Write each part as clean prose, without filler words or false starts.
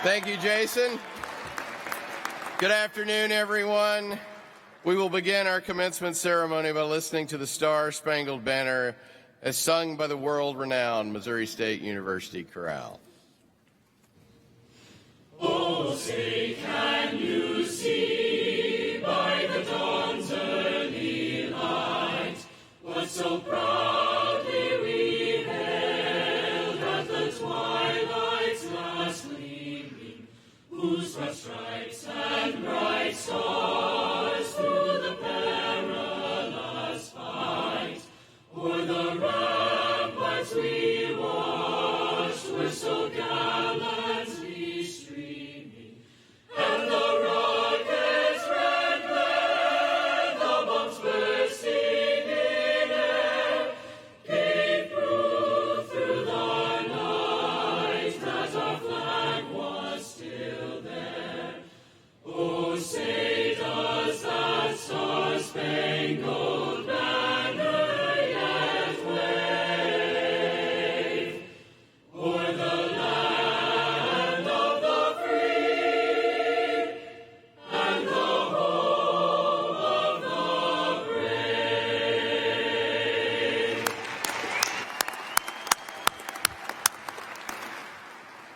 Thank you, Jason. Good afternoon, everyone. We will begin our commencement ceremony by listening to the Star-Spangled Banner as sung by the world-renowned Missouri State University Chorale. Oh, say, can you see by the dawn's early light what so proudly we hailed at the twilight's last gleaming, whose rough stripes and bright stars through the perilous fight o'er the ramparts we watched were so gallantly streaming, and the rockets' red glare, the bombs bursting in air, gave proof through the night that our flag was still there. Oh, say does that star-spangled banner yet wave o'er the land of the free and the home of the brave?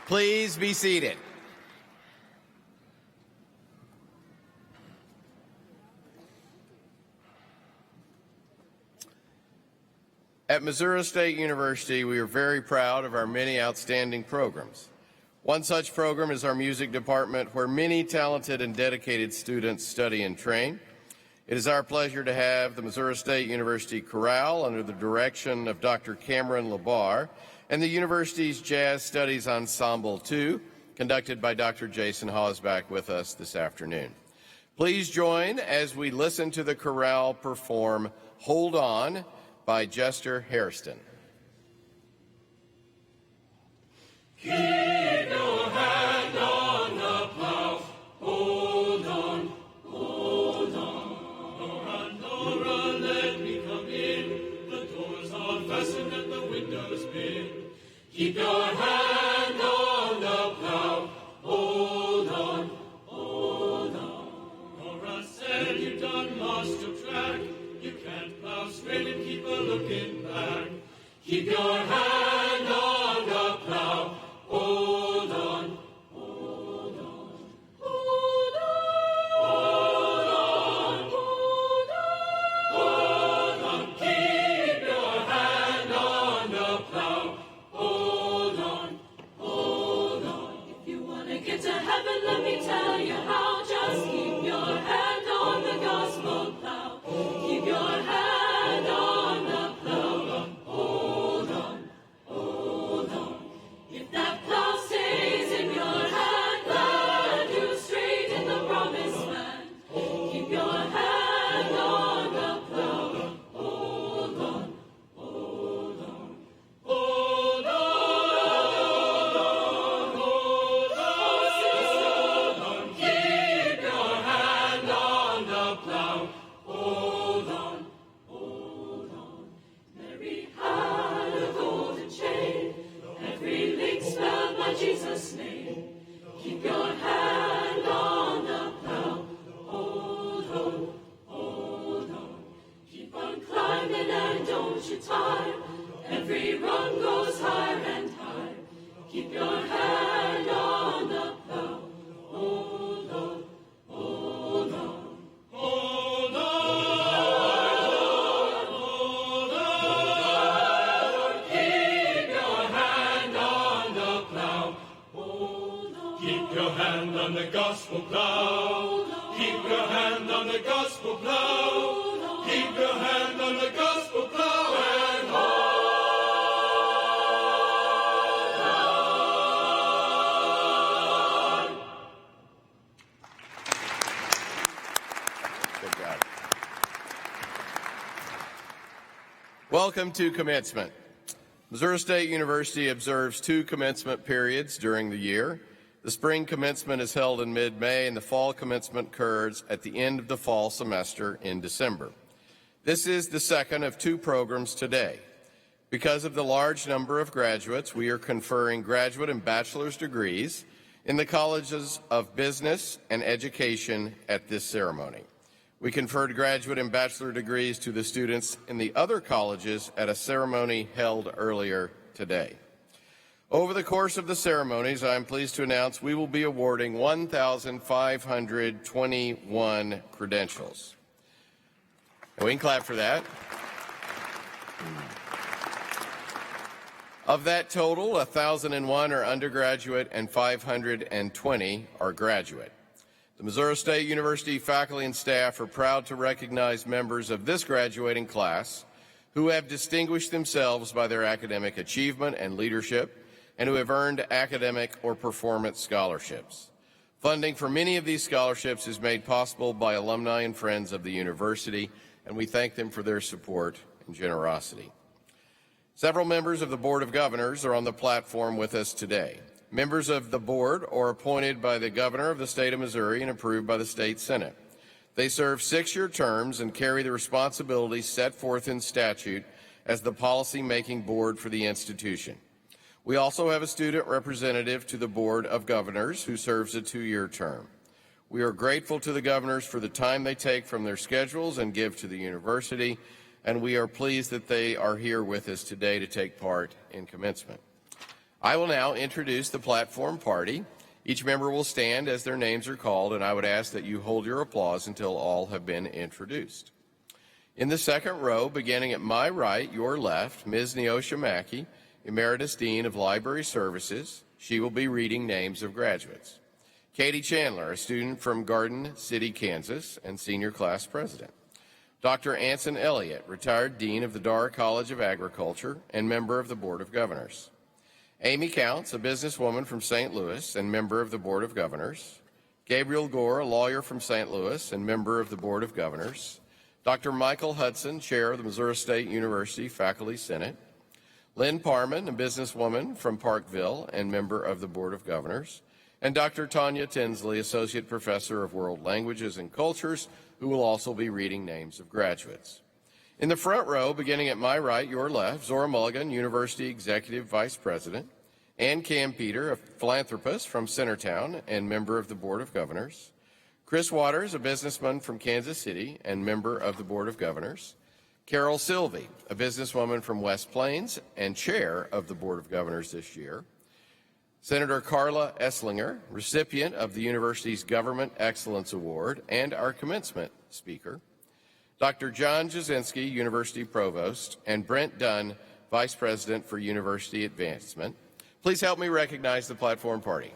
Please be seated. At Missouri State University, we are very proud of our many outstanding programs. One such program is our music department, where many talented and dedicated students study and train. It is our pleasure to have the Missouri State University Chorale under the direction of Dr. Cameron LaBar and the university's Jazz Studies Ensemble 2, conducted by Dr. Jason Hausbach, with us this afternoon. Please join as we listen to the chorale perform Hold On by Jester Hairston. Keep your hand on the plow, hold on, hold on. Nora, Nora, let me come in, the doors are fastened and the windows bin. Keep your hand on the plow, hold on, hold on. Nora said you done lost your track, you can't plow straight and keep a looking back. Keep your hand on the plow, hold on, hold on, hold on, hold on, hold on. Keep your hand on the plow, hold on, hold on. If you want to get to heaven, let me tell you how. Just keep your hand on the gospel plow. Keep your hand on the plow, hold on, hold on. If that plow stays in your hand, land you straight in the promised land. Keep your hand on the plow, hold on, hold on, hold on, hold on. Keep your hand on the plow, hold on, hold on. Mary had a golden chain, every link spelled by Jesus' name. Keep your hand on the plow, hold on, hold on. Keep on climbing and don't you tire, every rung goes higher and higher. Keep your hand on the plow, hold on, hold on, hold on, hold on. Keep your hand on the plow, hold on. Keep your hand on the gospel plow. Keep your hand on the gospel plow. Keep your hand on the gospel plow and hold on. Good job. Welcome to commencement. Missouri State University observes 2 commencement periods during the year. The spring commencement is held in mid-May, and the fall commencement occurs at the end of the fall semester in December. This is the second of 2 programs today. Because of the large number of graduates, we are conferring graduate and bachelor's degrees in the colleges of business and education at this ceremony. We conferred graduate and bachelor degrees to the students in the other colleges at a ceremony held earlier today. Over the course of the ceremonies, I am pleased to announce we will be awarding 1,521 credentials. And we can clap for that. Of that total, 1,001 are undergraduate and 520 are graduate. The Missouri State University faculty and staff are proud to recognize members of this graduating class who have distinguished themselves by their academic achievement and leadership and who have earned academic or performance scholarships. Funding for many of these scholarships is made possible by alumni and friends of the university, and we thank them for their support and generosity. Several members of the Board of Governors are on the platform with us today. Members of the board are appointed by the Governor of the State of Missouri and approved by the State Senate. They serve 6-year terms and carry the responsibilities set forth in statute as the policy-making board for the institution. We also have a student representative to the Board of Governors who serves a 2-year term. We are grateful to the governors for the time they take from their schedules and give to the university, and we are pleased that they are here with us today to take part in commencement. I will now introduce the platform party. Each member will stand as their names are called, and I would ask that you hold your applause until all have been introduced. In the second row, beginning at my right, your left, Ms. Neosha Mackey, Emeritus Dean of Library Services. She will be reading names of graduates. Katie Chandler, a student from Garden City, Kansas, and senior class president. Dr. Anson Elliott, retired Dean of the Dar College of Agriculture and member of the Board of Governors. Amy Counts, a businesswoman from St. Louis and member of the Board of Governors. Gabriel Gore, a lawyer from St. Louis and member of the Board of Governors. Dr. Michael Hudson, chair of the Missouri State University Faculty Senate. Lynn Parman, a businesswoman from Parkville and member of the Board of Governors. And Dr. Tanya Tinsley, associate professor of world languages and cultures, who will also be reading names of graduates. In the front row, beginning at my right, your left, Zora Mulligan, University Executive Vice President, Ann Campeter, a philanthropist from Centertown and member of the Board of Governors, Chris Waters, a businessman from Kansas City and member of the Board of Governors, Carol Sylvie, a businesswoman from West Plains and chair of the Board of Governors this year, Senator Karla Eslinger, recipient of the university's Government Excellence Award and our commencement speaker, Dr. John Jasinski, University Provost, and Brent Dunn, Vice President for University Advancement. Please help me recognize the platform party.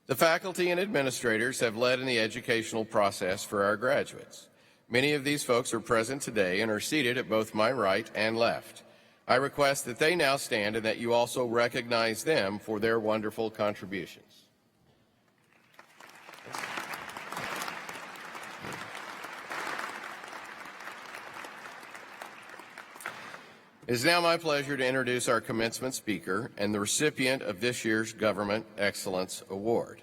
The faculty and administrators have led in the educational process for our graduates. Many of these folks are present today and are seated at both my right and left. I request that they now stand and that you also recognize them for their wonderful contributions. It is now my pleasure to introduce our commencement speaker and the recipient of this year's Government Excellence Award.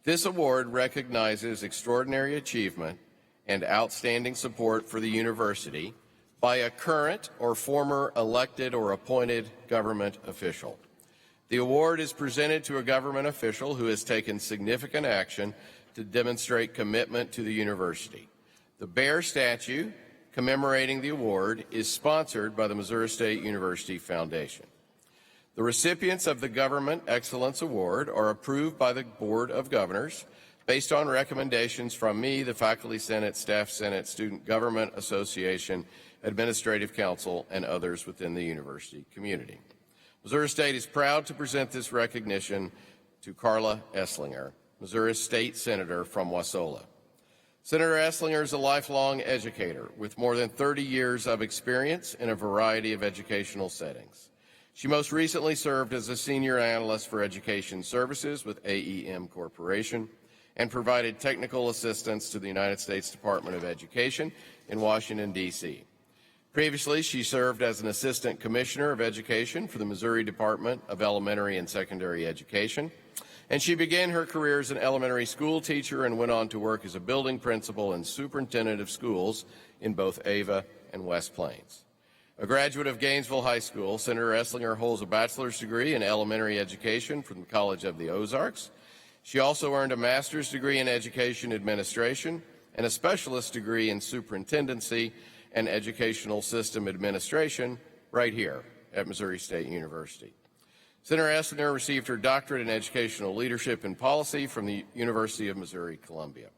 This award recognizes extraordinary achievement and outstanding support for the university by a current or former elected or appointed government official. The award is presented to a government official who has taken significant action to demonstrate commitment to the university. The Bear statue commemorating the award is sponsored by the Missouri State University Foundation. The recipients of the Government Excellence Award are approved by the Board of Governors based on recommendations from me, the Faculty Senate, Staff Senate, Student Government Association, Administrative Council, and others within the university community. Missouri State is proud to present this recognition to Karla Eslinger, Missouri State Senator from Wasola. Senator Eslinger is a lifelong educator with more than 30 years of experience in a variety of educational settings. She most recently served as a senior analyst for education services with AEM Corporation and provided technical assistance to the United States Department of Education in Washington, D.C. Previously, she served as an assistant commissioner of education for the Missouri Department of Elementary and Secondary Education, and she began her career as an elementary school teacher and went on to work as a building principal and superintendent of schools in both Ava and West Plains. A graduate of Gainesville High School, Senator Eslinger holds a bachelor's degree in elementary education from the College of the Ozarks. She also earned a master's degree in education administration and a specialist degree in superintendency and educational system administration right here at Missouri State University. Senator Eslinger received her doctorate in educational leadership and policy from the University of Missouri-Columbia.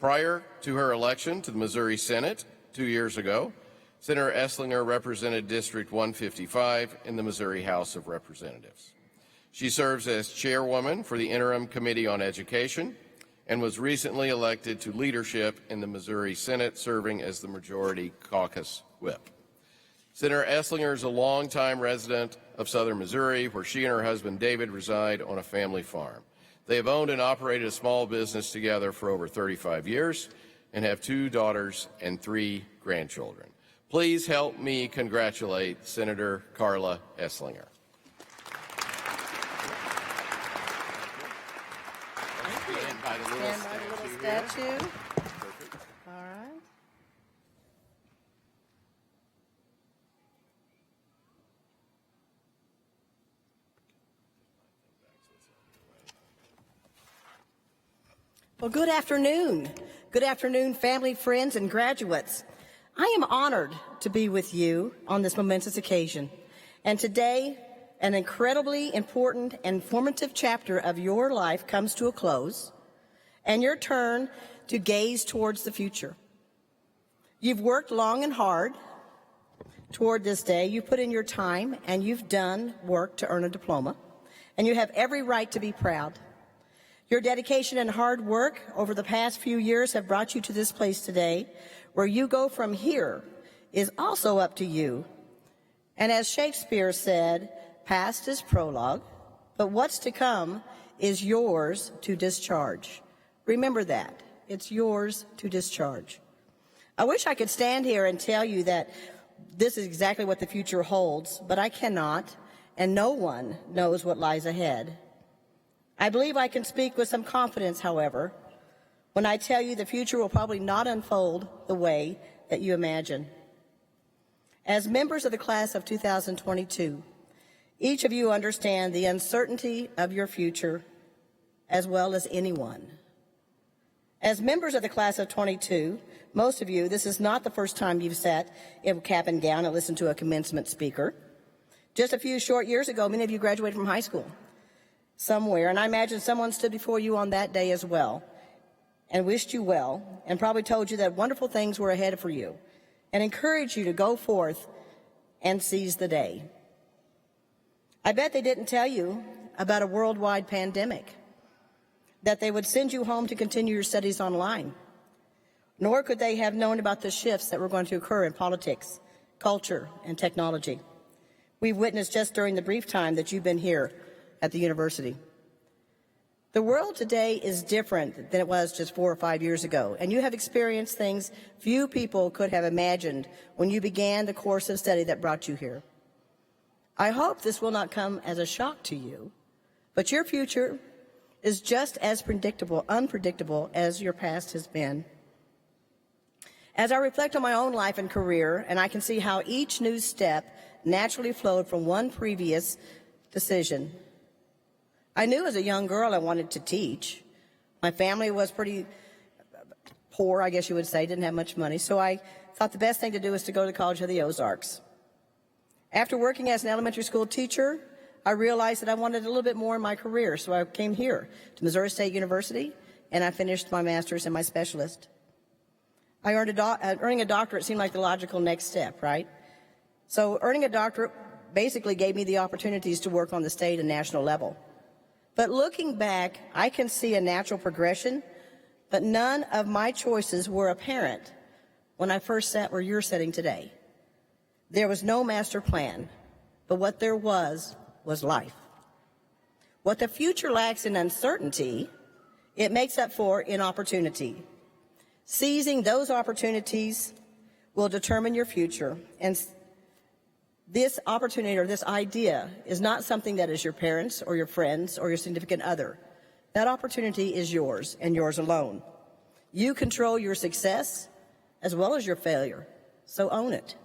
Prior to her election to the Missouri Senate 2 years ago, Senator Eslinger represented District 155 in the Missouri House of Representatives. She serves as chairwoman for the Interim Committee on Education and was recently elected to leadership in the Missouri Senate, serving as the Majority Caucus Whip. Senator Eslinger is a longtime resident of southern Missouri, where she and her husband David reside on a family farm. They have owned and operated a small business together for over 35 years and have 2 daughters and 3 grandchildren. Please help me congratulate Senator Karla Eslinger. Stand by the little statue. Perfect. All right. Well, good afternoon. Good afternoon, family, friends, and graduates. I am honored to be with you on this momentous occasion. And today, an incredibly important and formative chapter of your life comes to a close, and your turn to gaze towards the future. You've worked long and hard toward this day. You've put in your time, and you've done work to earn a diploma, and you have every right to be proud. Your dedication and hard work over the past few years have brought you to this place today. Where you go from here is also up to you. And as Shakespeare said, past is prologue, but what's to come is yours to discharge. Remember that. It's yours to discharge. I wish I could stand here and tell you that this is exactly what the future holds, but I cannot, and no one knows what lies ahead. I believe I can speak with some confidence, however, when I tell you the future will probably not unfold the way that you imagine. As members of the class of 2022, each of you understand the uncertainty of your future as well as anyone. As members of the class of 22, most of you, this is not the first time you've sat in cap and gown and listened to a commencement speaker. Just a few short years ago, many of you graduated from high school somewhere, and I imagine someone stood before you on that day as well and wished you well, and probably told you that wonderful things were ahead for you, and encouraged you to go forth and seize the day. I bet they didn't tell you about a worldwide pandemic, that they would send you home to continue your studies online, nor could they have known about the shifts that were going to occur in politics, culture, and technology. We've witnessed just during the brief time that you've been here at the university. The world today is different than it was just 4 or 5 years ago, and you have experienced things few people could have imagined when you began the course of study that brought you here. I hope this will not come as a shock to you, but your future is just as unpredictable as your past has been. As I reflect on my own life and career, and I can see how each new step naturally flowed from one previous decision. I knew as a young girl I wanted to teach. My family was pretty poor, I guess you would say, didn't have much money, so I thought the best thing to do was to go to the College of the Ozarks. After working as an elementary school teacher, I realized that I wanted a little bit more in my career, so I came here to Missouri State University, and I finished my master's and my specialist. Earning a doctorate seemed like the logical next step, right? So earning a doctorate basically gave me the opportunities to work on the state and national level. But looking back, I can see a natural progression, but none of my choices were apparent when I first sat where you're sitting today. There was no master plan, but what there was life. What the future lacks in uncertainty, it makes up for in opportunity. Seizing those opportunities will determine your future, and this opportunity or this idea is not something that is your parents or your friends or your significant other. That opportunity is yours and yours alone. You control your success as well as your failure. so own it.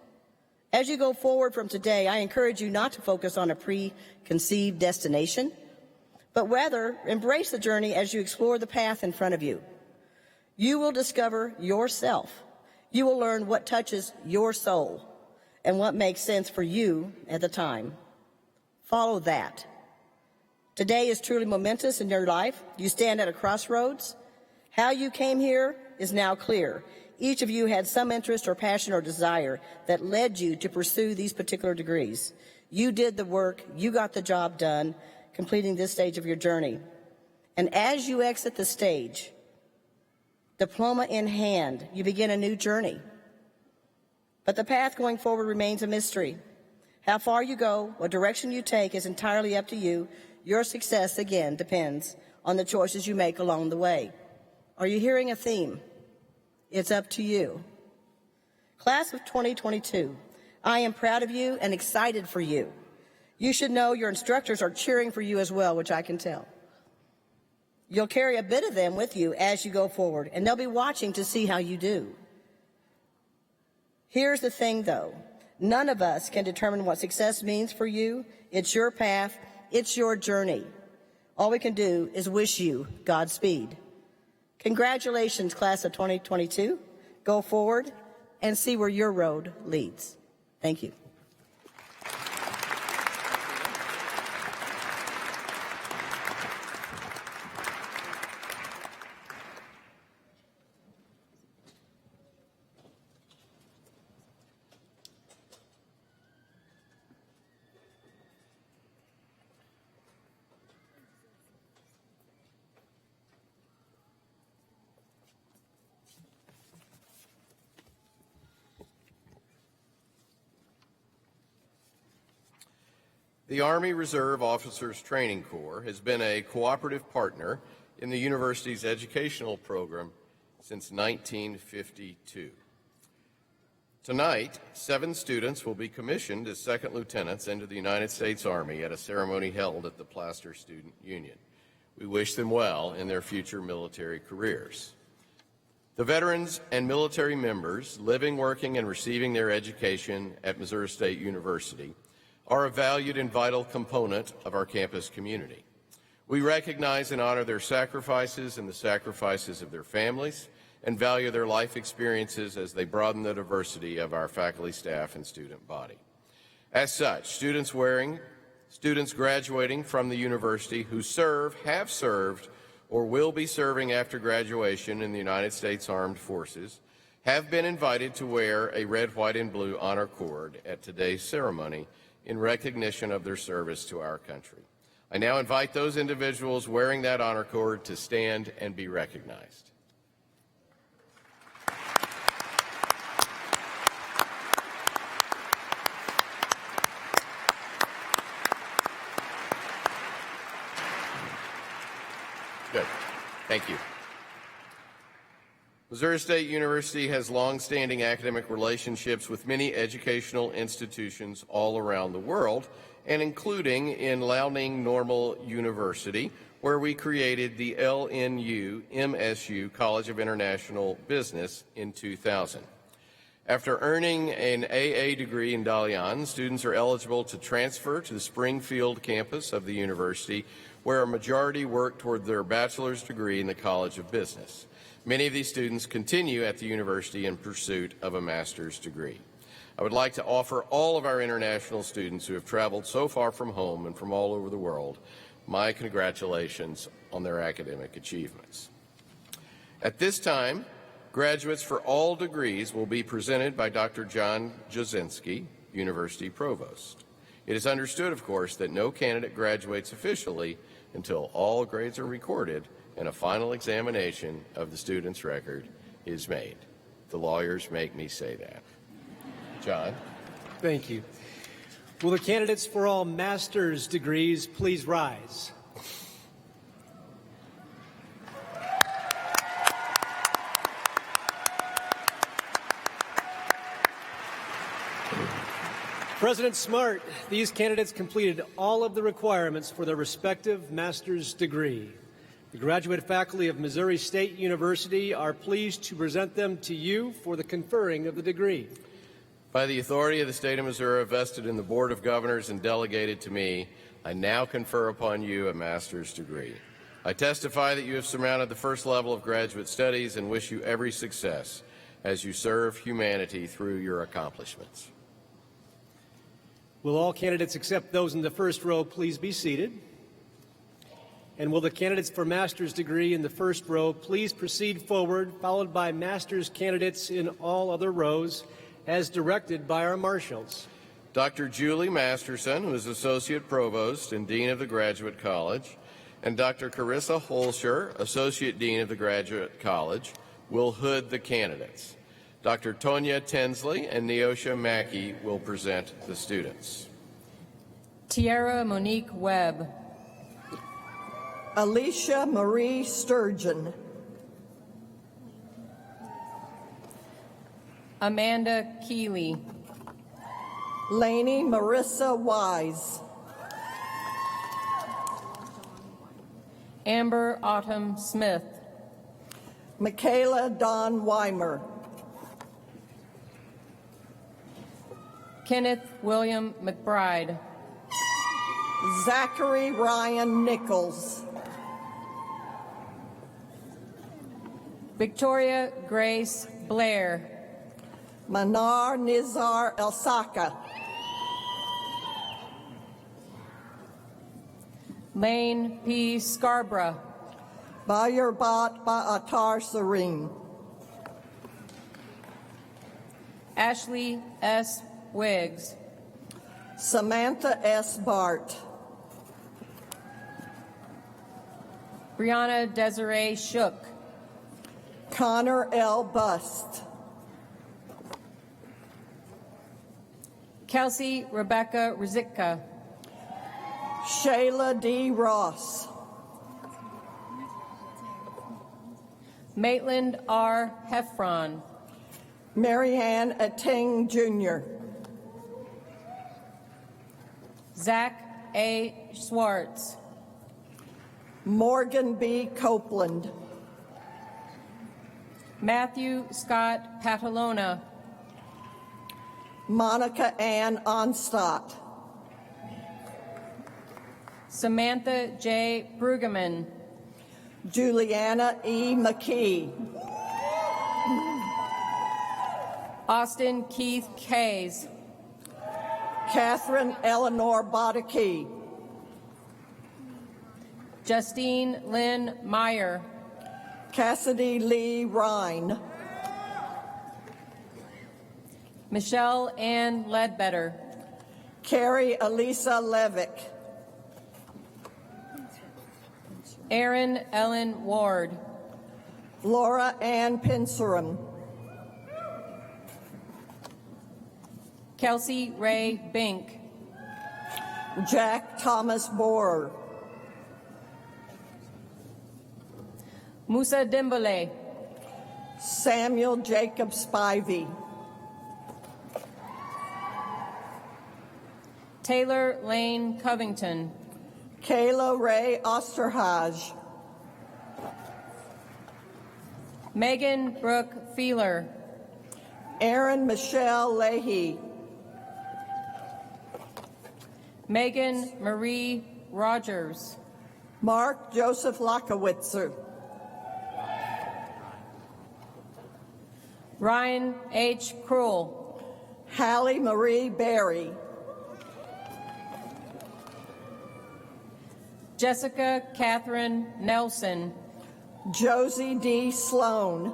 As you go forward from today, I encourage you not to focus on a preconceived destination, but rather embrace the journey as you explore the path in front of you. You will discover yourself. You will learn what touches your soul and what makes sense for you at the time. Follow that. Today is truly momentous in your life. You stand at a crossroads. How you came here is now clear. Each of you had some interest or passion or desire that led you to pursue these particular degrees. You did the work. You got the job done, completing this stage of your journey. And as you exit the stage, diploma in hand, you begin a new journey. But the path going forward remains a mystery. How far you go, what direction you take is entirely up to you. Your success, again, depends on the choices you make along the way. Are you hearing a theme? It's up to you. Class of 2022, I am proud of you and excited for you. You should know your instructors are cheering for you as well, which I can tell. You'll carry a bit of them with you as you go forward, and they'll be watching to see how you do. Here's the thing, though. None of us can determine what success means for you. It's your path. It's your journey. All we can do is wish you Godspeed. Congratulations, class of 2022. Go forward and see where your road leads. Thank you. The Army Reserve Officers Training Corps has been a cooperative partner in the university's educational program since 1952. Tonight, 7 students will be commissioned as second lieutenants into the United States Army at a ceremony held at the Plaster Student Union. We wish them well in their future military careers. The veterans and military members living, working, and receiving their education at Missouri State University are a valued and vital component of our campus community. We recognize and honor their sacrifices and the sacrifices of their families, and value their life experiences as they broaden the diversity of our faculty, staff, and student body. As such, students graduating from the university who have served, or will be serving after graduation in the United States Armed Forces have been invited to wear a red, white, and blue honor cord at today's ceremony in recognition of their service to our country. I now invite those individuals wearing that honor cord to stand and be recognized. Good. Thank you. Missouri State University has long-standing academic relationships with many educational institutions all around the world, and including in Liaoning Normal University, where we created the LNU MSU College of International Business in 2000. After earning an AA degree in Dalian, students are eligible to transfer to the Springfield campus of the university, where a majority work toward their bachelor's degree in the College of Business. Many of these students continue at the university in pursuit of a master's degree. I would like to offer all of our international students who have traveled so far from home and from all over the world my congratulations on their academic achievements. At this time, graduates for all degrees will be presented by Dr. John Jasinski, University Provost. It is understood, of course, that no candidate graduates officially until all grades are recorded and a final examination of the student's record is made. The lawyers make me say that. John? Thank you. Will the candidates for all master's degrees please rise? President Smart, these candidates completed all of the requirements for their respective master's degree. The graduate faculty of Missouri State University are pleased to present them to you for the conferring of the degree. By the authority of the State of Missouri vested in the Board of Governors and delegated to me, I now confer upon you a master's degree. I testify that you have surmounted the first level of graduate studies and wish you every success as you serve humanity through your accomplishments. Will all candidates except those in the first row please be seated? And will the candidates for master's degree in the first row please proceed forward, followed by master's candidates in all other rows, as directed by our marshals. Dr. Julie Masterson, who is Associate Provost and Dean of the Graduate College, and Dr. Carissa Holscher, Associate Dean of the Graduate College, will hood the candidates. Dr. Tonya Tinsley and Neosha Mackey will present the students. Tiara Monique Webb. Alicia Marie Sturgeon. Amanda Keeley. Lainey Marissa Wise. Amber Autumn Smith. Michaela Dawn Weimer. Kenneth William McBride. Zachary Ryan Nichols. Victoria Grace Blair. Manar Nizar Elsaka. Lane P. Scarborough. Bayarbat Ba'atar Serene. Ashley S. Wiggs. Samantha S. Bart. Brianna Desiree Shook. Connor L. Bust. Kelsey Rebecca Rizitka. Shayla D. Ross. Maitland R. Heffron. Marianne Atting Jr. Zach A. Schwartz. Morgan B. Copeland. Matthew Scott Patalona. Monica Ann Onstadt. Samantha J. Brueggemann. Juliana E. McKee. Austin Keith Kays. Catherine Eleanor Bodicki. Justine Lynn Meyer. Cassidy Lee Rhine. Michelle Ann Ledbetter. Carrie Elisa Levick. Erin Ellen Ward. Laura Ann Pinseram. Kelsey Ray Bink. Jack Thomas Borer. Musa Dimbele. Samuel Jacob Spivey. Taylor Lane Covington. Kayla Ray Osterhage. Megan Brooke Feeler. Erin Michelle Leahy. Megan Marie Rogers. Mark Joseph Lockowitzer. Ryan H. Krull. Hallie Marie Berry. Jessica Catherine Nelson. Josie D. Sloan.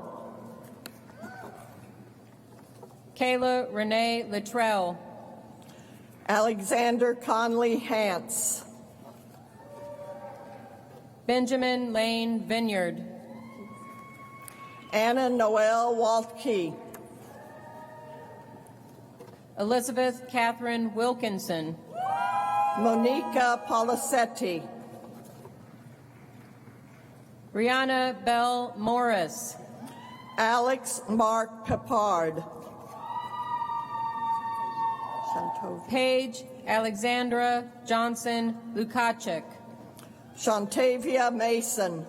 Kayla Renee Luttrell. Alexander Conley Hance. Benjamin Lane Vineyard. Anna Noel Waltke. Elizabeth Catherine Wilkinson. Monica Polisetti. Brianna Bell Morris. Alex Mark Pepard. Paige Alexandra Johnson Lukacek. Shantavia Mason.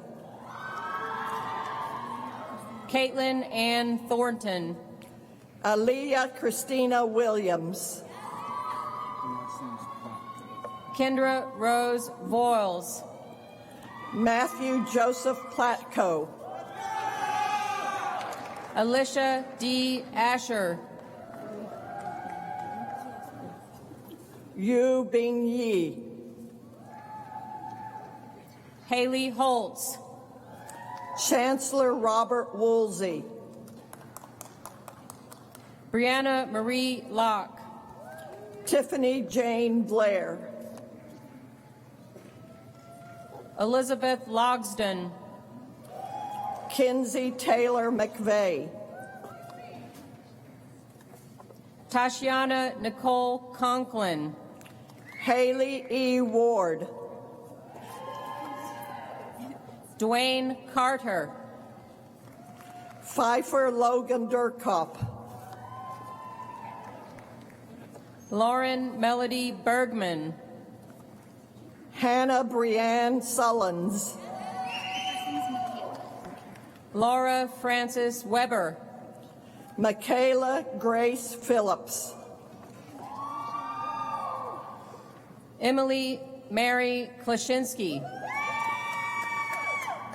Caitlin Ann Thornton. Aaliyah Christina Williams. Kendra Rose Voiles. Matthew Joseph Platko. Alicia D. Asher. Yu Bing Yi. Haley Holtz. Chancellor Robert Woolsey. Brianna Marie Locke. Tiffany Jane Blair. Elizabeth Logsdon. Kinsey Taylor McVeigh. Tashiana Nicole Conklin. Haley E. Ward. Dwayne Carter. Pfeiffer Logan Durkop. Lauren Melody Bergman. Hannah Brianne Sullins. Laura Frances Weber. Michaela Grace Phillips. Emily Mary Klashinsky.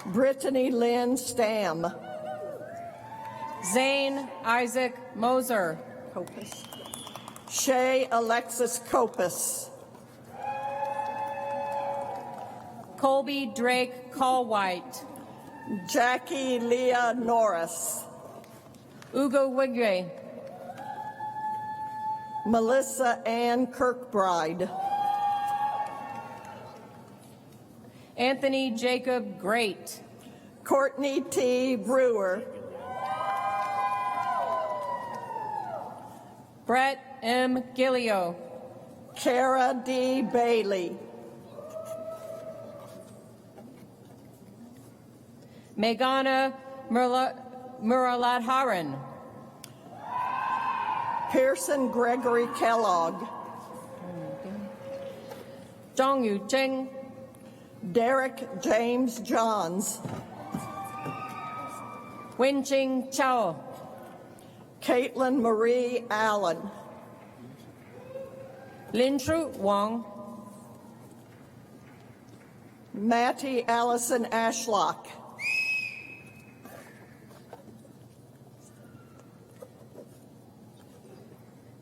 Brittany Lynn Stam. Zane Isaac Moser. Copus. Shay Alexis Copus. Colby Drake Callwhite. Jackie Leah Norris. Ugo Wigre. Melissa Ann Kirkbride. Anthony Jacob Great. Courtney T. Brewer. Brett M. Gillio. Kara D. Bailey. Meghana Muraladharan. Pearson Gregory Kellogg. Zhang Yu Cheng. Derek James Johns. Wenjing Chao. Caitlin Marie Allen. Lin Tru Wang. Mattie Allison Ashlock.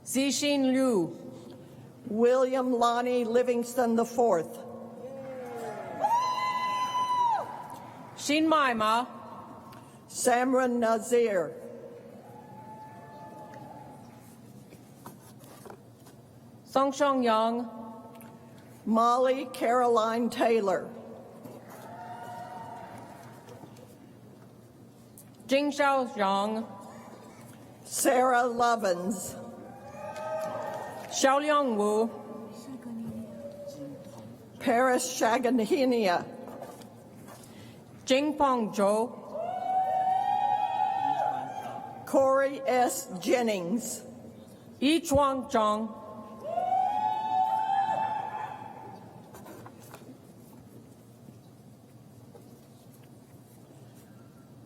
Zixin Liu. William Lonnie Livingston IV. Xin Mai Ma. Samran Nazir. Song Shong Yang. Molly Caroline Taylor. Jing Xiao Zhang. Sarah Lovins. Xiaoliang Wu. Paris Shagahinia. Jingpong Zhou. Corey S. Jennings. Yichuang Zhang.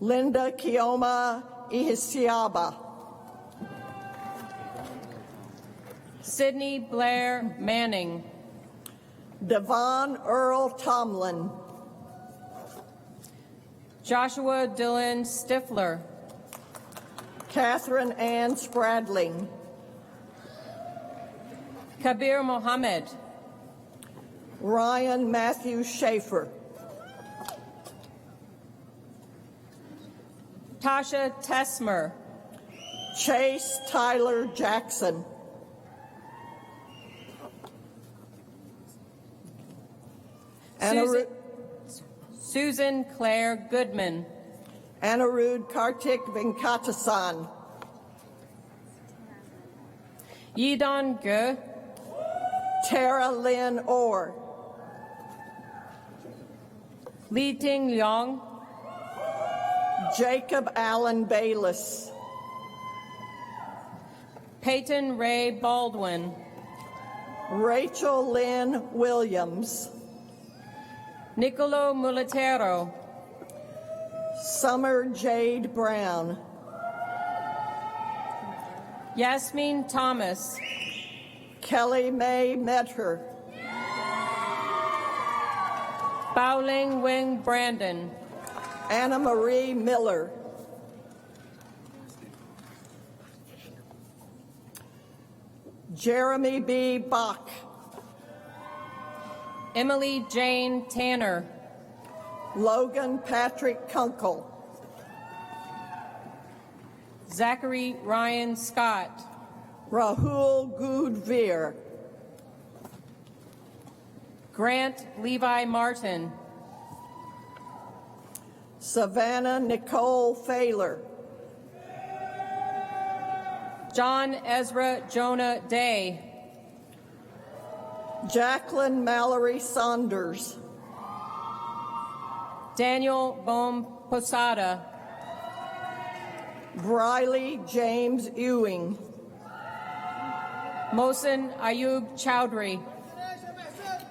Linda Kioma Ihisiaba. Sydney Blair Manning. Devon Earl Tomlin. Joshua Dylan Stifler. Catherine Ann Spradling. Kabir Mohammed. Ryan Matthew Schaefer. Tasha Tesmer. Chase Tyler Jackson. Susan Claire Goodman. Anirudh Kartik Venkatasan. Yidon Ge. Tara Lynn Orr. Li Ting Liang. Jacob Allen Bayless. Peyton Ray Baldwin. Rachel Lynn Williams. Nicolo Mulatero. Summer Jade Brown. Yasmin Thomas. Kelly Mae Medher, Baoling Wing Brandon. Anna Marie Miller, Jeremy B. Bach, Emily Jane Tanner. Logan Patrick Kunkel, Zachary Ryan Scott. Rahul Gudvir, Grant Levi Martin. Savannah Nicole Thaler, John Ezra Jonah Day. Jacqueline Mallory Saunders, Daniel Bohm Posada. Briley James Ewing, Mohsen Ayub Chowdhury.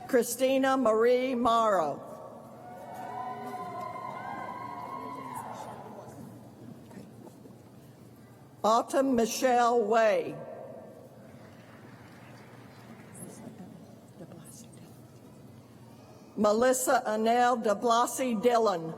Christina Marie Morrow, Autumn Michelle Way, Melissa Anel de Blasi Dillon,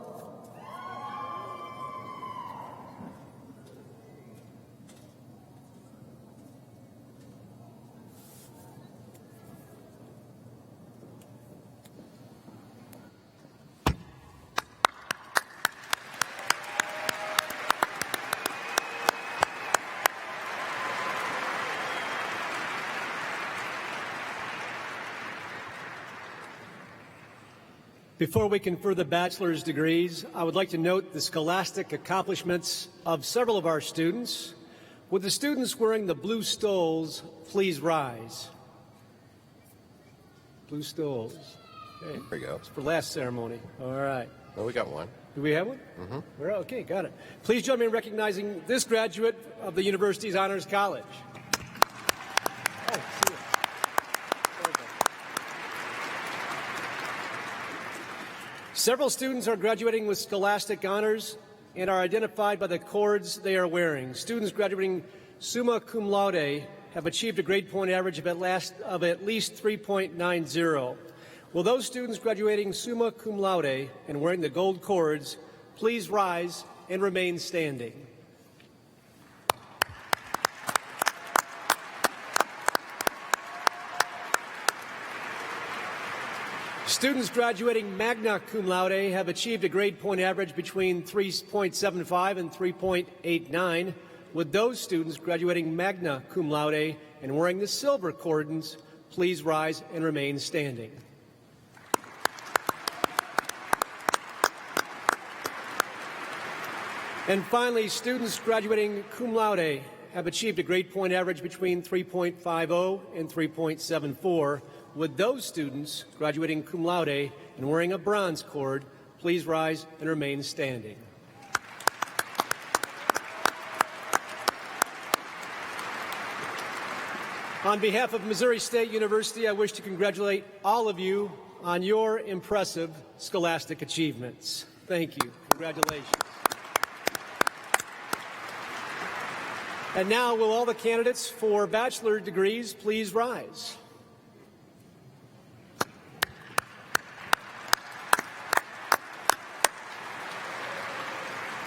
Before we confer the bachelor's degrees, I would like to note the scholastic accomplishments of several of our students. Would the students wearing the blue stoles please rise? Blue stoles. Okay. There we go. It's for last ceremony. All right. Well, we got one. Do we have one? Mm-hmm. We're okay, got it. Please join me in recognizing this graduate of the university's Honors College. Oh, see you. Very good. Several students are graduating with scholastic honors and are identified by the cords they are wearing. Students graduating summa cum laude have achieved a grade point average of at least 3.90. Will those students graduating summa cum laude and wearing the gold cords please rise and remain standing? Students graduating magna cum laude have achieved a grade point average between 3.75 and 3.89. Would those students graduating magna cum laude and wearing the silver cordons please rise and remain standing? And finally, students graduating cum laude have achieved a grade point average between 3.50 and 3.74. Would those students graduating cum laude and wearing a bronze cord please rise and remain standing? On behalf of Missouri State University, I wish to congratulate all of you on your impressive scholastic achievements. Thank you. Congratulations. And now, will all the candidates for bachelor degrees please rise?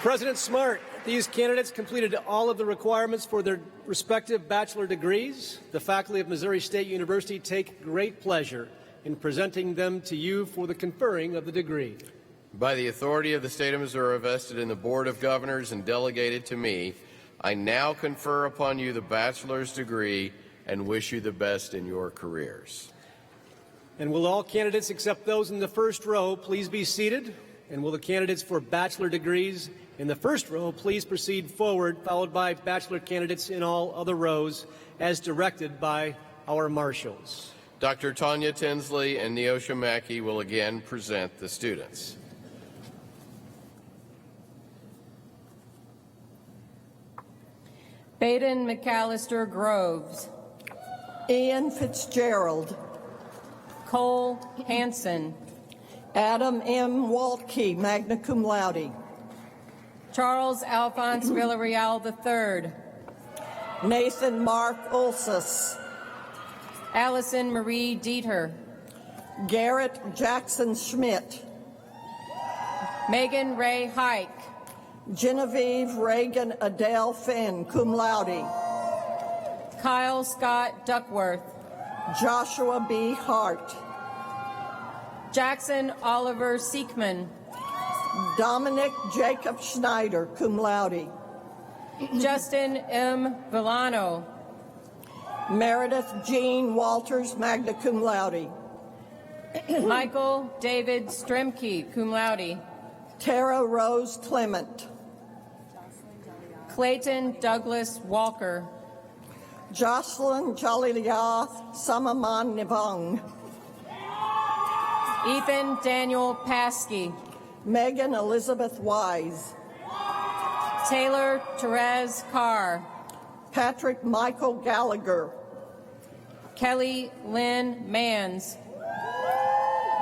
President Smart, these candidates completed all of the requirements for their respective bachelor degrees. The faculty of Missouri State University take great pleasure in presenting them to you for the conferring of the degree. By the authority of the state of Missouri vested in the Board of Governors and delegated to me, I now confer upon you the bachelor's degree and wish you the best in your careers. And will all candidates except those in the first row please be seated? And will the candidates for bachelor degrees in the first row please proceed forward, followed by bachelor candidates in all other rows as directed by our marshals. Dr. Tanya Tinsley and Neosha Mackey will again present the students. Baden McAllister Groves. Ian Fitzgerald, Cole Hansen. Adam M. Waltke, magna cum laude, Charles Alphonse Villarreal III. Nathan Mark Ulsus, Allison Marie Dieter, Garrett Jackson Schmidt, Megan Ray Hike, Genevieve Reagan Adele Finn, cum laude, Kyle Scott Duckworth, Joshua B. Hart, Jackson Oliver Siekman, Dominic Jacob Schneider, cum laude, Justin M. Villano, Meredith Jean Walters, magna cum laude, Michael David Stremke, cum laude, Tara Rose Clement, Clayton Douglas Walker, Jocelyn Jalilia Samaman Nivong, Ethan Daniel Paskey, Megan Elizabeth Wise, Taylor Therese Carr, Patrick Michael Gallagher, Kelly Lynn Mans,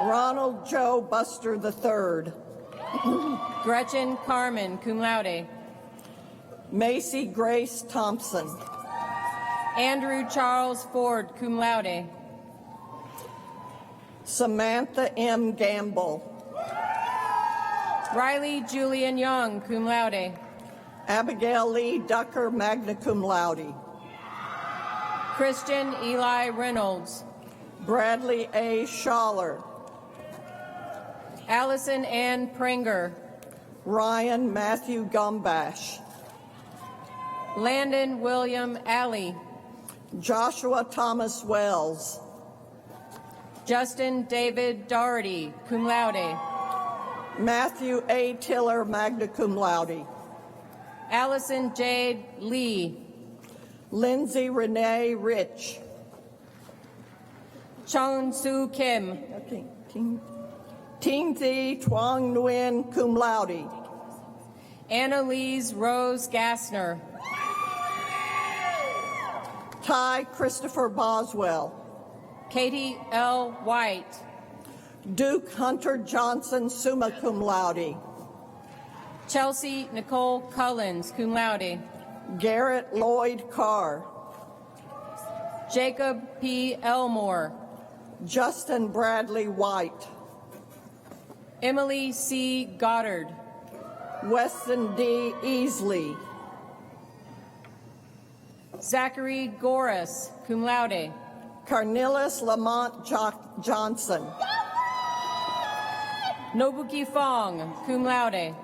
Ronald Joe Buster III, Gretchen Carmen, cum laude, Macy Grace Thompson, Andrew Charles Ford, cum laude, Samantha M. Gamble, Riley Julian Young, cum laude, Abigail Lee Ducker, magna cum laude, Christian Eli Reynolds, Bradley A. Schaller, Allison Ann Pringer, Ryan Matthew Gumbash, Landon William Alley, Joshua Thomas Wells, Justin David Doherty, cum laude, Matthew A. Tiller, magna cum laude, Allison Jade Lee, Lindsay Renee Rich, Chung Soo Kim, Ting Thi Tuong Nguyen, cum laude, Annalise Rose Gassner, Ty Christopher Boswell, Katie L. White, Duke Hunter Johnson, summa cum laude, Chelsea Nicole Cullens, cum laude, Garrett Lloyd Carr, Jacob P. Elmore, Justin Bradley White, Emily C. Goddard, Weston D. Easley, Zachary Goris, cum laude, Carnelius Lamont Johnson, Nobuki Fong, cum laude,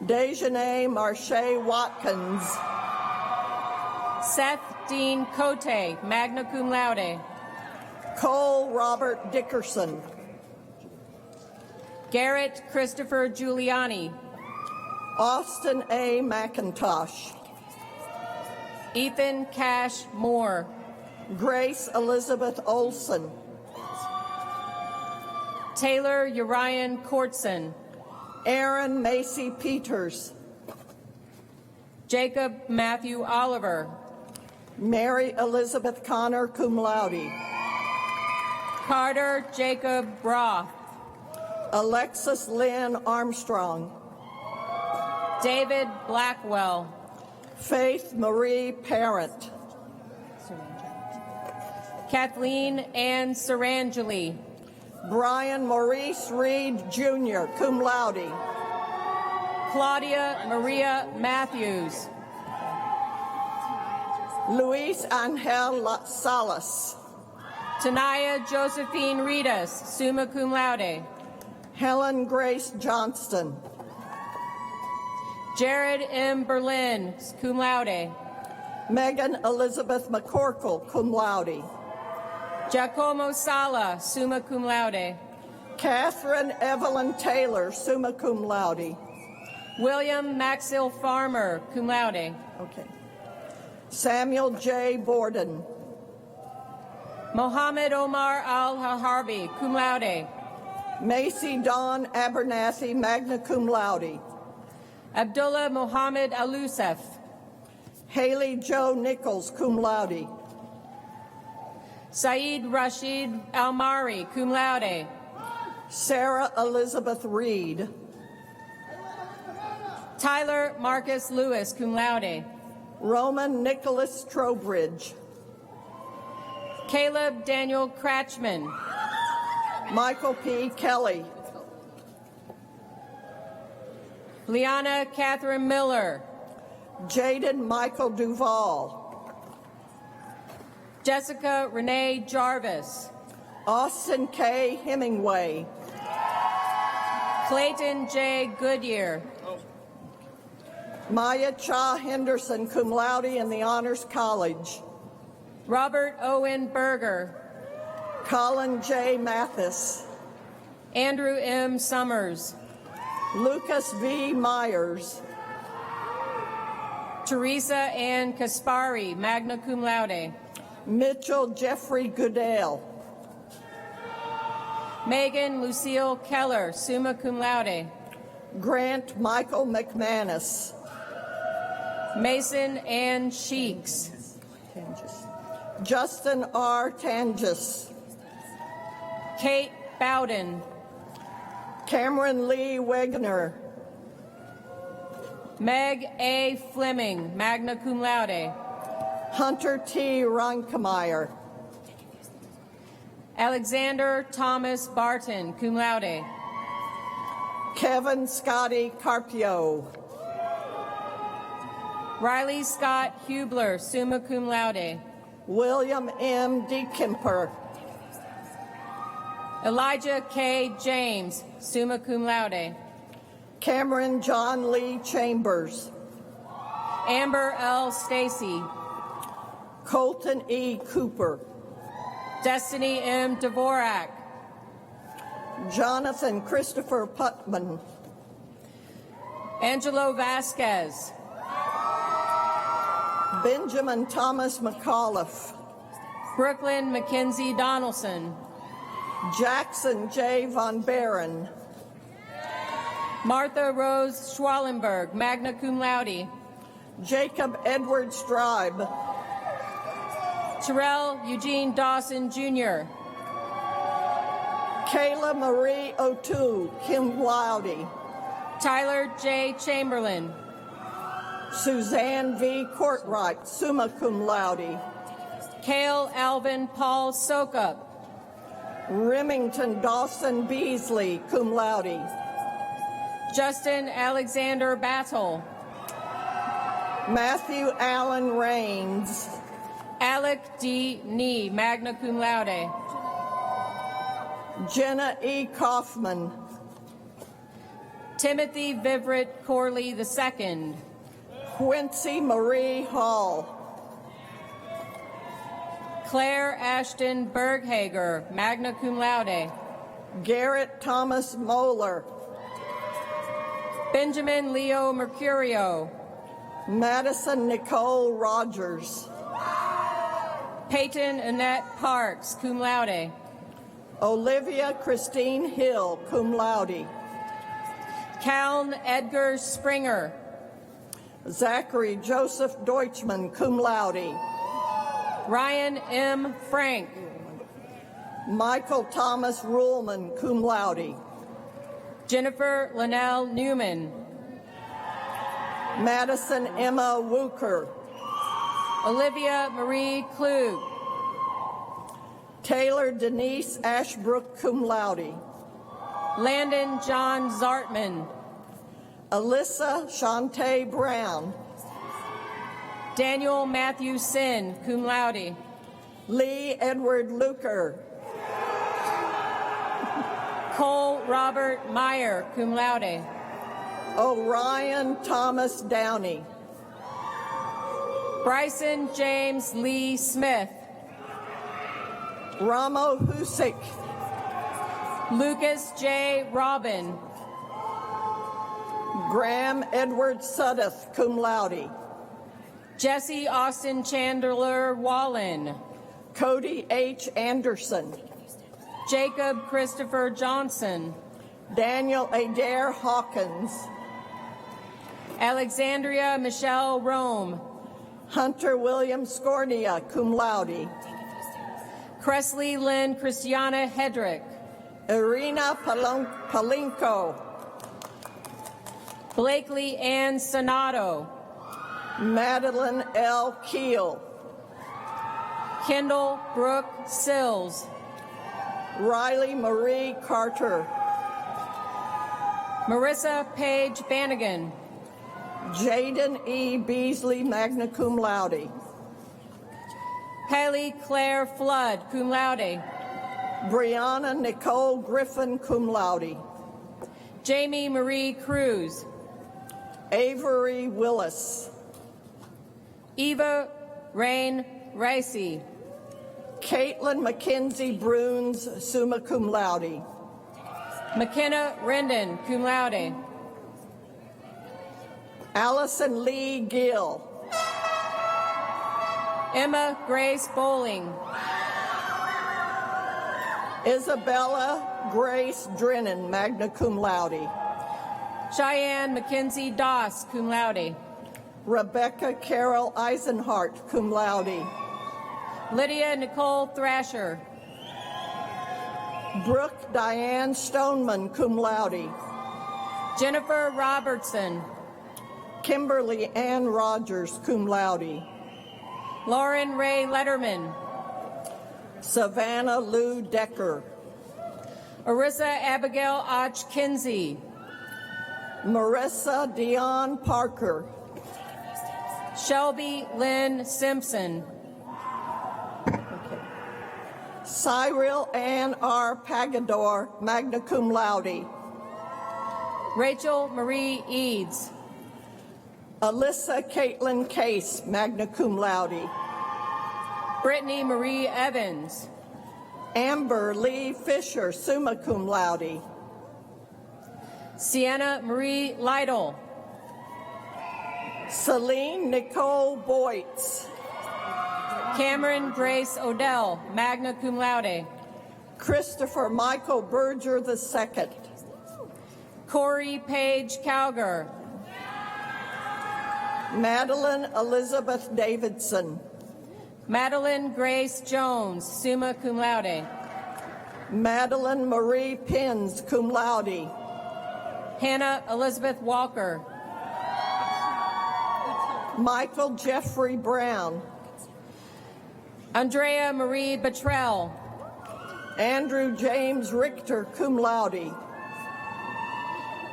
Dejanay Marche Watkins, Seth Dean Cote, magna cum laude, Cole Robert Dickerson, Garrett Christopher Giuliani, Austin A. McIntosh, Ethan Cash Moore, Grace Elizabeth Olson, Taylor Urian Courtson, Aaron Macy Peters, Jacob Matthew Oliver, Mary Elizabeth Connor, cum laude, Carter Jacob Broth, Alexis Lynn Armstrong, David Blackwell, Faith Marie Parent, Kathleen Ann Sarangeli, Brian Maurice Reed Jr., cum laude, Claudia Maria Matthews, Luis Angel Salas, Tanaya Josephine Ritas, summa cum laude, Helen Grace Johnston, Jared M. Berlin, cum laude, Megan Elizabeth McCorkle, cum laude, Giacomo Sala, summa cum laude, Catherine Evelyn Taylor, summa cum laude. William Maxill Farmer, cum laude, Okay. Samuel J. Borden, Mohammed Omar Al-Harbi, cum laude, Macy Dawn Abernathy, magna cum laude, Abdullah Mohammed Alusef, Haley Joe Nichols, cum laude, Saeed Rashid Almari, cum laude, Sarah Elizabeth Reed, Tyler Marcus Lewis, cum laude, Roman Nicholas Trowbridge. Caleb Daniel Cratchman. Michael P. Kelly. Liana Catherine Miller. Jaden Michael Duvall. Jessica Renee Jarvis. Austin K. Hemingway. Clayton J. Goodyear. Maya Cha Henderson, cum laude in the Honors College. Robert Owen Berger. Colin J. Mathis. Andrew M. Summers. Lucas V. Myers. Teresa Ann Kaspari, magna cum laude. Mitchell Jeffrey Goodell. Megan Lucille Keller, summa cum laude. Grant Michael McManus. Mason Ann Sheeks. Justin R. Tangis. Kate Bowden. Cameron Lee Wegner. Meg A. Fleming, magna cum laude. Hunter T. Ronkemeyer. Alexander Thomas Barton, cum laude. Kevin Scotty Carpio. Riley Scott Hubler, summa cum laude. William M. DeKemper. Elijah K. James, summa cum laude. Cameron John Lee Chambers. Amber L. Stacy. Colton E. Cooper. Destiny M. Dvorak. Jonathan Christopher Putman. Angelo Vasquez. Benjamin Thomas McAuliffe. Brooklyn Mackenzie Donaldson. Jackson J. Von Barron. Martha Rose Schwallenberg, magna cum laude. Jacob Edward Stribe. Terrell Eugene Dawson, Jr. Kayla Marie O'Toole, cum laude. Tyler J. Chamberlain. Suzanne V. Courtright, summa cum laude. Cale Alvin Paul Sokup. Remington Dawson Beasley, cum laude. Justin Alexander Battle. Matthew Allen Rains. Alec D. Nee, magna cum laude. Jenna E. Kaufman. Timothy Vivret Corley II. Quincy Marie Hall. Claire Ashton Berghager, magna cum laude. Garrett Thomas Moeller. Benjamin Leo Mercurio. Madison Nicole Rogers. Peyton Annette Parks, cum laude. Olivia Christine Hill, cum laude. Caln Edgar Springer. Zachary Joseph Deutschman, cum laude. Ryan M. Frank. Michael Thomas Ruhlman, cum laude. Jennifer Linnell Newman. Madison Emma Wooker. Olivia Marie Klug. Taylor Denise Ashbrook, cum laude. Landon John Zartman. Alyssa Shantae Brown. Daniel Matthew Sin, cum laude. Lee Edward Luker. Cole Robert Meyer, cum laude. Orion Thomas Downey. Bryson James Lee Smith. Ramo Husick. Lucas J. Robin. Graham Edward Suddeth, cum laude. Jesse Austin Chandler Wallen. Cody H. Anderson. Jacob Christopher Johnson. Daniel Adair Hawkins. Alexandria Michelle Rome. Hunter William Scornia, cum laude. Cresley Lynn Christiana Hedrick. Irina Palinko. Blakely Ann Sonato. Madeline L. Keel, Kendall Brooke Sills, Riley Marie Carter, Marissa Paige Bannigan, Jaden E. Beasley, magna cum laude, Haley Claire Flood, cum laude, Brianna Nicole Griffin, cum laude, Jamie Marie Cruz, Avery Willis, Eva Rain Ricey, Caitlin Mackenzie Bruns, summa cum laude, McKenna Rendon, cum laude, Allison Lee Gill, Emma Grace Bowling, Isabella Grace Drennan, magna cum laude, Cheyenne Mackenzie Doss, cum laude, Rebecca Carol Eisenhart, cum laude, Lydia Nicole Thrasher, Brooke Diane Stoneman, cum laude, Jennifer Robertson, Kimberly Ann Rogers, cum laude, Lauren Ray Letterman, Savannah Lou Decker, Arissa Abigail Och Kinsey, Marissa Dion Parker, Shelby Lynn Simpson, Cyril Ann R. Pagador, magna cum laude, Rachel Marie Eads, Alyssa Caitlin Case, magna cum laude, Brittany Marie Evans, Amber Lee Fisher, summa cum laude, Sienna Marie Lytle, Celine Nicole Boyts, Cameron Grace Odell, magna cum laude, Christopher Michael Berger II, Corey Page Calgar, Madeline Elizabeth Davidson, Madeline Grace Jones, summa cum laude, Madeline Marie Pins, cum laude, Hannah Elizabeth Walker, Michael Jeffrey Brown, Andrea Marie Battrell, Andrew James Richter, cum laude,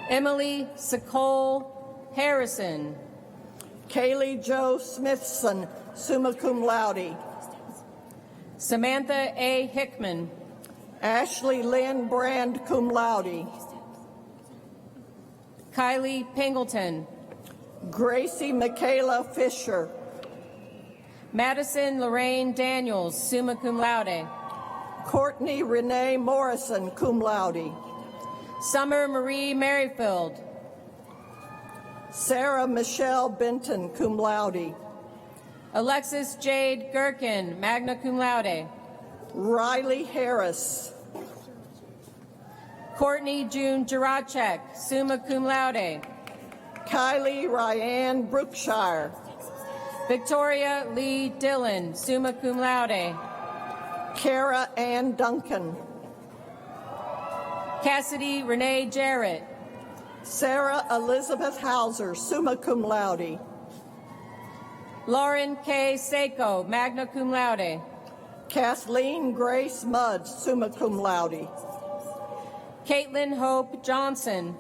Emily Sicole Harrison, Kaylee Jo Smithson, summa cum laude, Samantha A. Hickman, Ashley Lynn Brand, cum laude, Kylie Pingleton, Gracie Michaela Fisher, Madison Lorraine Daniels, summa cum laude, Courtney Renee Morrison, cum laude, Summer Marie Merrifield, Sarah Michelle Benton, cum laude, Alexis Jade Gherkin, magna cum laude, Riley Harris, Courtney June Juracek, summa cum laude, Kylie Ryan Brookshire, Victoria Lee Dillon, summa cum laude, Kara Ann Duncan, Cassidy Renee Jarrett, Sarah Elizabeth Hauser, summa cum laude, Lauren K. Seiko, magna cum laude, Kathleen Grace Mudd, summa cum laude, Caitlin Hope Johnson,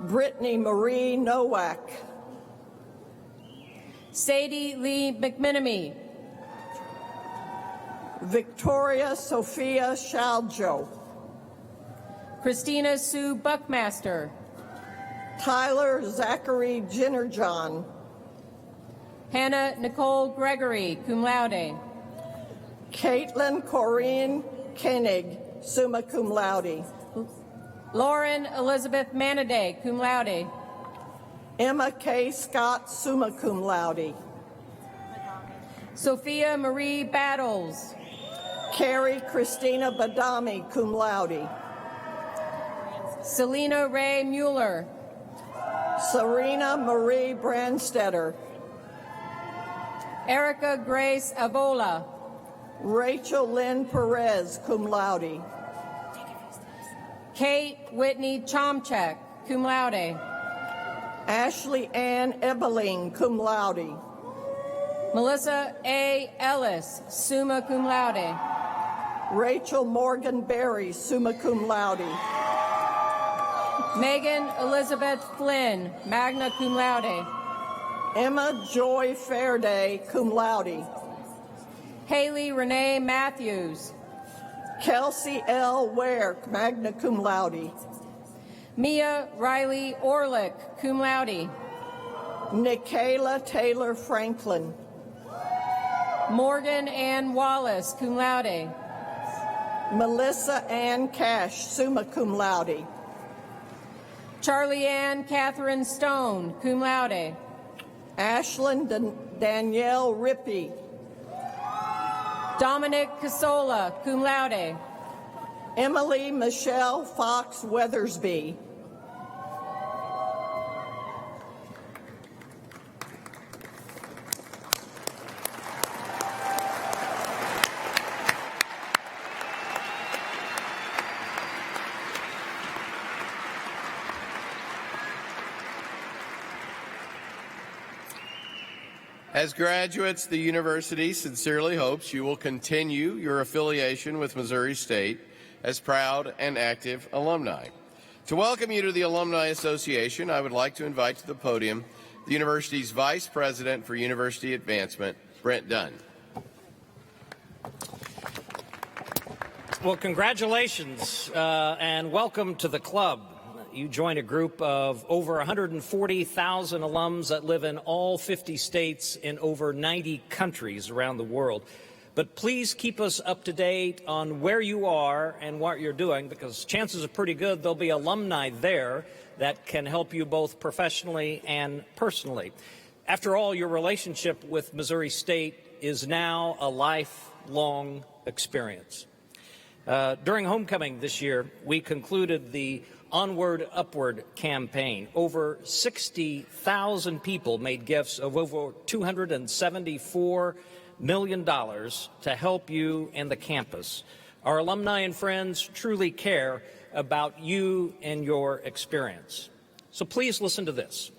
Brittany Marie Nowak, Sadie Lee McMenemy, Victoria Sophia Shaljo, Christina Sue Buckmaster, Tyler Zachary Jennerjohn, Hannah Nicole Gregory, cum laude, Caitlin Corinne Koenig, summa cum laude, Lauren Elizabeth Manaday, cum laude, Emma K. Scott, summa cum laude, Sophia Marie Battles, Carrie Christina Badami, cum laude, Selena Ray Mueller, Serena Marie Brandstetter, Erica Grace Avola, Rachel Lynn Perez, cum laude, Kate Whitney Chomchak, cum laude, Ashley Ann Ebeling, cum laude. Melissa A. Ellis, summa cum laude. Rachel Morgan Berry, summa cum laude. Megan Elizabeth Flynn, magna cum laude. Emma Joy Fairday, cum laude. Haley Renee Matthews. Kelsey L. Ware, magna cum laude. Mia Riley Orlick, cum laude. Nikayla Taylor Franklin. Morgan Ann Wallace, cum laude. Melissa Ann Cash, summa cum laude. Charlie Ann Catherine Stone, cum laude. Ashlyn Danielle Rippey. Dominic Casola, cum laude. Emily Michelle Fox Weathersby. As graduates, the university sincerely hopes you will continue your affiliation with Missouri State as proud and active alumni. To welcome you to the Alumni Association, I would like to invite to the podium the university's Vice President for University Advancement, Brent Dunn. Well, congratulations and welcome to the club. You join a group of over 140,000 alums that live in all 50 states in over 90 countries around the world. But please keep us up to date on where you are and what you're doing, because chances are pretty good there'll be alumni there that can help you both professionally and personally. After all, your relationship with Missouri State is now a lifelong experience. During homecoming this year, we concluded the Onward, Upward campaign. Over 60,000 people made gifts of over $274 million to help you and the campus. Our alumni and friends truly care about you and your experience. So please listen to this.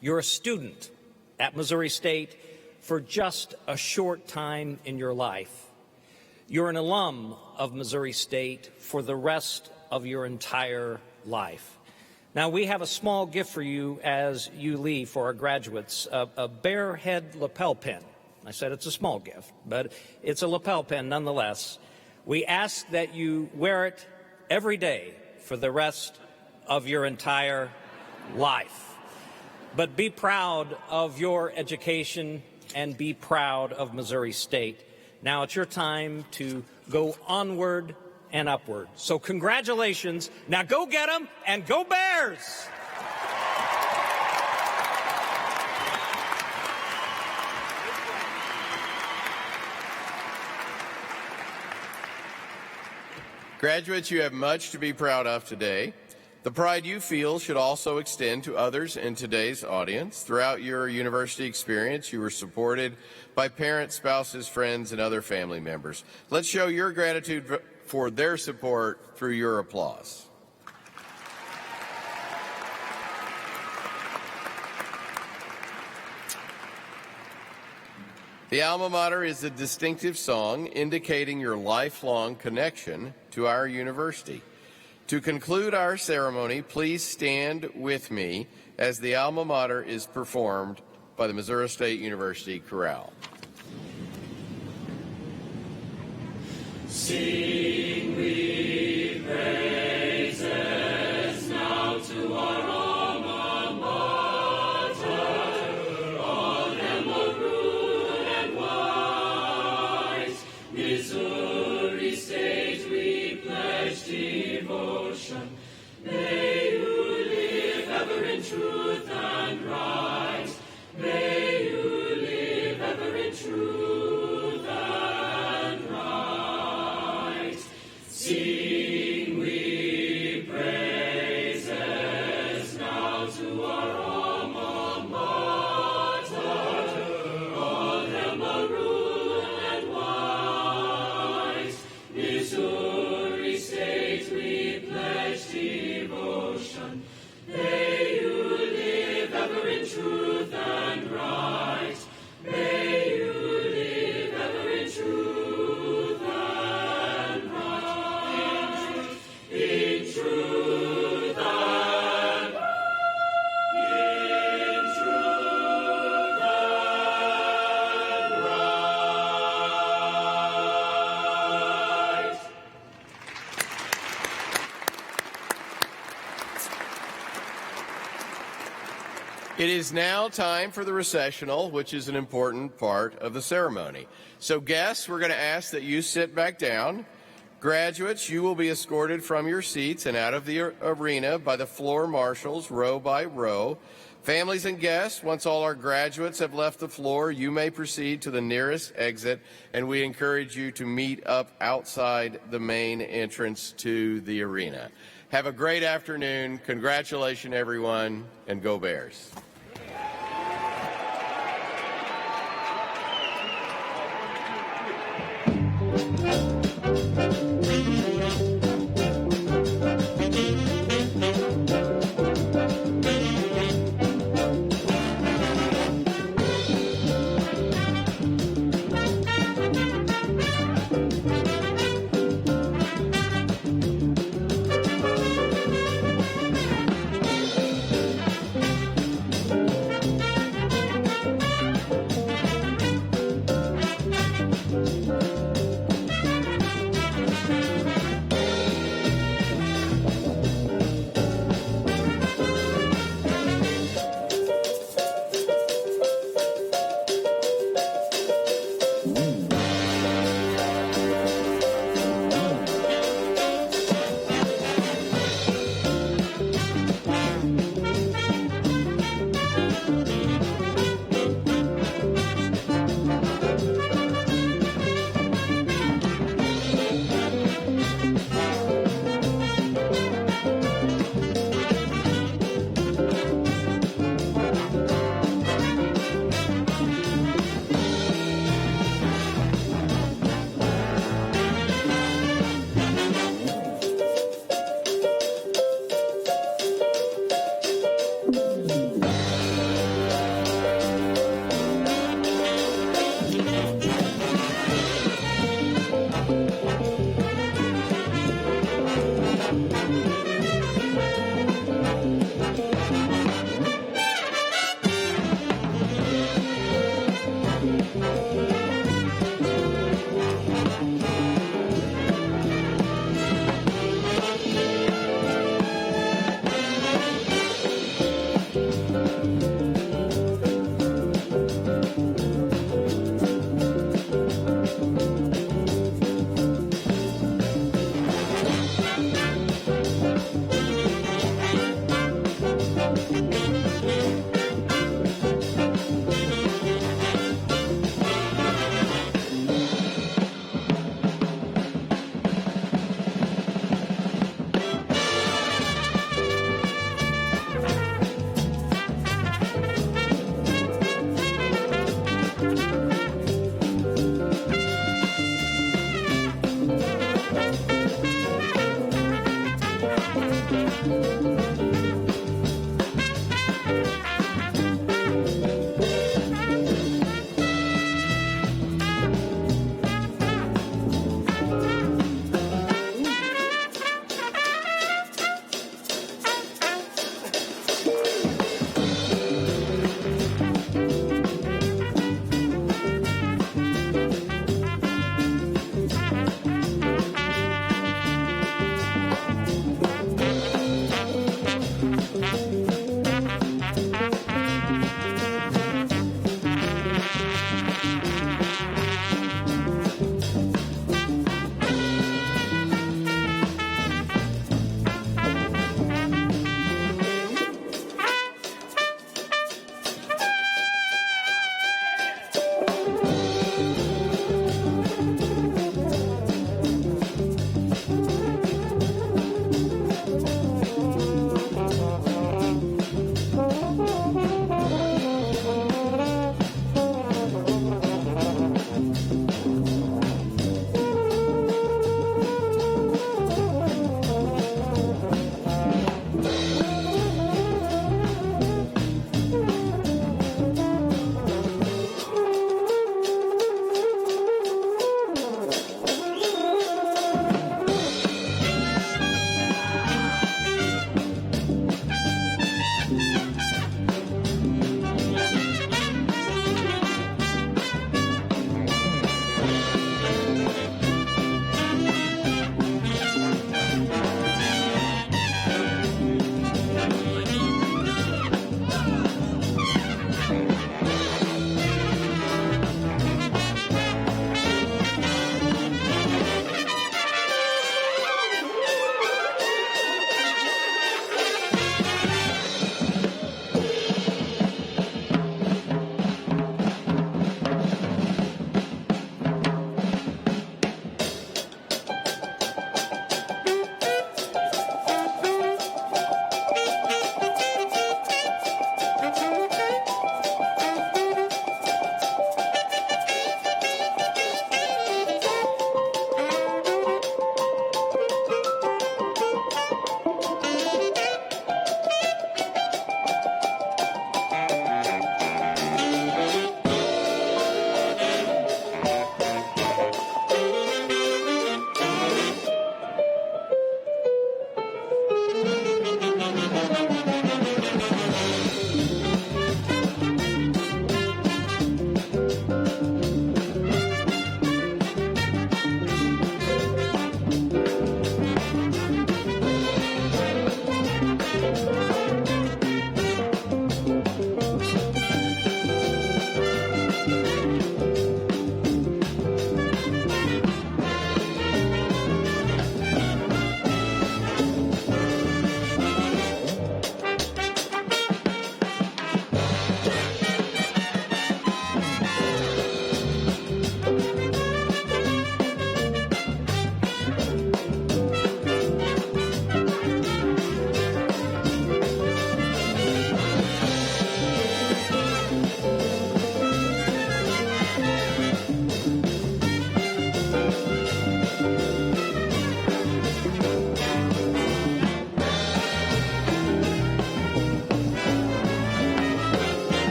You're a student at Missouri State for just a short time in your life. You're an alum of Missouri State for the rest of your entire life. Now, we have a small gift for you as you leave for our graduates, a bear head lapel pin. I said it's a small gift, but it's a lapel pin nonetheless. We ask that you wear it every day for the rest of your entire life. But be proud of your education and be proud of Missouri State. Now it's your time to go onward and upward. So congratulations. Now go get them and go Bears! Graduates, you have much to be proud of today. The pride you feel should also extend to others in today's audience. Throughout your university experience, you were supported by parents, spouses, friends, and other family members. Let's show your gratitude for their support through your applause. The Alma Mater is a distinctive song indicating your lifelong connection to our university. To conclude our ceremony, please stand with me as the Alma Mater is performed by the Missouri State University Chorale. Sing we praises now to our alma mater, all them more rude and wise. Missouri State we pledge devotion. May you live ever in truth and right. May you live ever in truth and right. It is now time for the recessional, which is an important part of the ceremony. So guests, we're going to ask that you sit back down. Graduates, you will be escorted from your seats and out of the arena by the floor marshals, row by row. Families and guests, once all our graduates have left the floor, you may proceed to the nearest exit, and we encourage you to meet up outside the main entrance to the arena. Have a great afternoon. Congratulations, everyone, and go Bears.